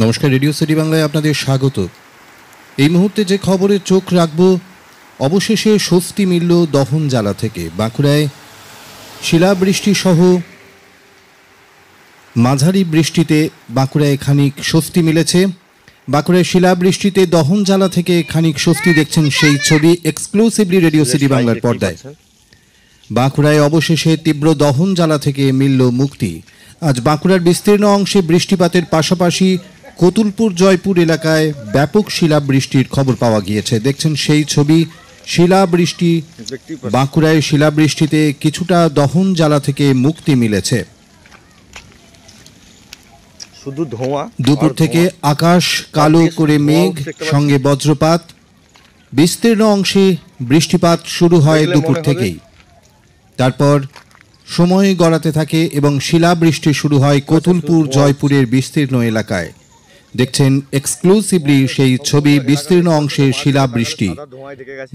নমস্কার, radio city বাংলায় আপনাদের স্বাগত। এই মুহূর্তে যে খবরে চোখ রাখব, অবশেষে স্বস্তি মিলল দহন জ্বালা থেকে। বাঁকুড়ায় শিলাবৃষ্টি সহ মাঝারি বৃষ্টিতে বাঁকুড়ায় খানিক স্বস্তি মিলেছে। বাঁকুড়ায় শিলাবৃষ্টিতে দহন জ্বালা থেকে খানিক স্বস্তি দেখছেন সেই ছবি এক্সক্লুসিভলি রেডিও সিটি বাংলার পর্দায়। বাঁকুড়ায় অবশেষে তীব্র দহন জ্বালা থেকে মিলল মুক্তি। আজ বাঁকুড়ার বিস্তীর্ণ অংশে বৃষ্টিপাতের পাশাপাশি কতুলপুর জয়পুর এলাকায় ব্যাপক শিলাবৃষ্টির খবর পাওয়া গিয়েছে। দেখছেন সেই ছবি, শিলাবৃষ্টি। বাঁকুড়ায় শিলাবৃষ্টিতে কিছুটা দহন জ্বালা থেকে মুক্তি মিলেছে। শুধু ধোঁয়া, দুপুর থেকে আকাশ কালো করে মেঘ, সঙ্গে বজ্রপাত। বিস্তীর্ণ অংশে বৃষ্টিপাত শুরু হয় দুপুর থেকেই, তারপর সময় গড়াতে থাকে এবং শিলাবৃষ্টি শুরু হয় কতুলপুর জয়পুরের বিস্তীর্ণ এলাকায়। দেখছেন এক্সক্লুসিভলি সেই ছবি, বিস্তীর্ণ অংশে শিলাবৃষ্টি।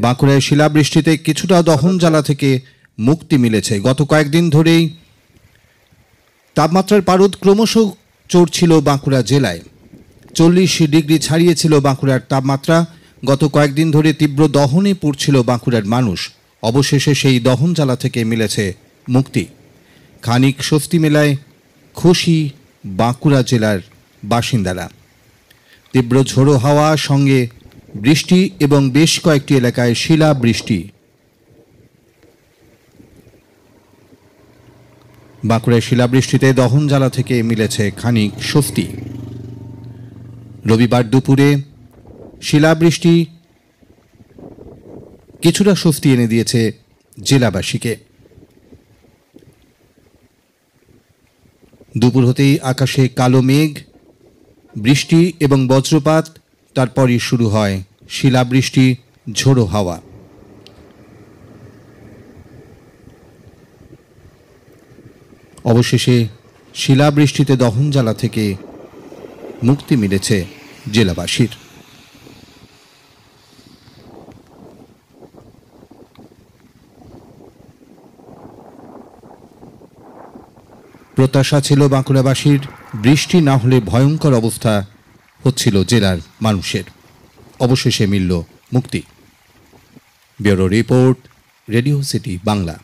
বাঁকুড়ায় শিলাবৃষ্টিতে কিছুটা দহন জ্বালা থেকে মুক্তি মিলেছে। গত কয়েকদিন ধরেই তাপমাত্রার পারদ ক্রমশ চড়ছিল বাঁকুড়া জেলায়। 40 ডিগ্রি ছাড়িয়েছিল বাঁকুড়ার তাপমাত্রা। গত কয়েকদিন ধরে তীব্র দহনে পড়ছিল বাঁকুড়ার মানুষ। অবশেষে সেই দহন জ্বালা থেকে মিলেছে মুক্তি। খানিক স্বস্তি মেলায় খুশি বাঁকুড়া জেলার বাসিন্দারা। তীব্র ঝোড়ো হাওয়া, সঙ্গে বৃষ্টি এবং বেশ কয়েকটি এলাকায় শিলাবৃষ্টি। বাঁকুড়ায় শিলাবৃষ্টিতে দহন জ্বালা থেকে মিলেছে খানিক স্বস্তি। রবিবার দুপুরে শিলাবৃষ্টি কিছুটা স্বস্তি এনে দিয়েছে জেলাবাসীকে। দুপুর হতেই আকাশে কালো মেঘ, বৃষ্টি এবং বজ্রপাত, তারপরই শুরু হয় শিলাবৃষ্টি, ঝোড়ো হাওয়া। অবশেষে শিলাবৃষ্টিতে দহন জ্বালা থেকে মুক্তি মিলেছে জেলাবাসীর। প্রত্যাশা ছিল বাঁকুড়াবাসীর, বৃষ্টি না হলে ভয়ঙ্কর অবস্থা হচ্ছিল জেলার মানুষের। অবশেষে মিলল মুক্তি। Bureau report, radio city Bangla.